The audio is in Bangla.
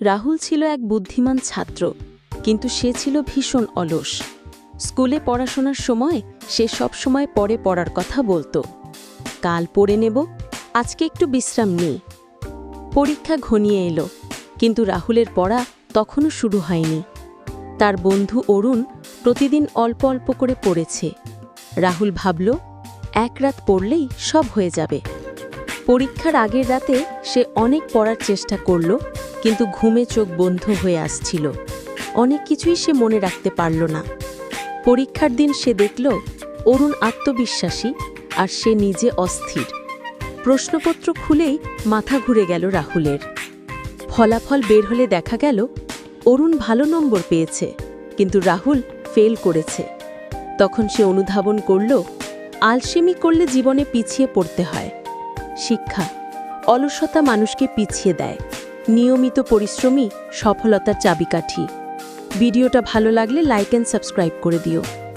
রাহুল ছিল এক বুদ্ধিমান ছাত্র, কিন্তু সে ছিল ভীষণ অলস। স্কুলে পড়াশোনার সময় সে সব সময় পরে পড়ার কথা বলতো। কাল পড়ে নেব, আজকে একটু বিশ্রাম নেই। পরীক্ষা ঘনিয়ে এলো, কিন্তু রাহুলের পড়া তখনও শুরু হয়নি। তার বন্ধু অরুণ প্রতিদিন অল্প অল্প করে পড়েছে। রাহুল ভাবল, এক রাত পড়লেই সব হয়ে যাবে। পরীক্ষার আগের রাতে সে অনেক পড়ার চেষ্টা করল, কিন্তু ঘুমে চোখ বন্ধ হয়ে আসছিল। অনেক কিছুই সে মনে রাখতে পারল না। পরীক্ষার দিন সে দেখল অরুণ আত্মবিশ্বাসী আর সে নিজে অস্থির। প্রশ্নপত্র খুলেই মাথা ঘুরে গেল রাহুলের। ফলাফল বের হলে দেখা গেল অরুণ ভালো নম্বর পেয়েছে, কিন্তু রাহুল ফেল করেছে। তখন সে অনুধাবন করল, আলসেমি করলে জীবনে পিছিয়ে পড়তে হয়। শিক্ষা, অলসতা মানুষকে পিছিয়ে দেয়। নিয়মিত পরিশ্রমই সফলতার চাবিকাঠি। ভিডিওটা ভালো লাগলে লাইক এন্ড সাবস্ক্রাইব করে দিও।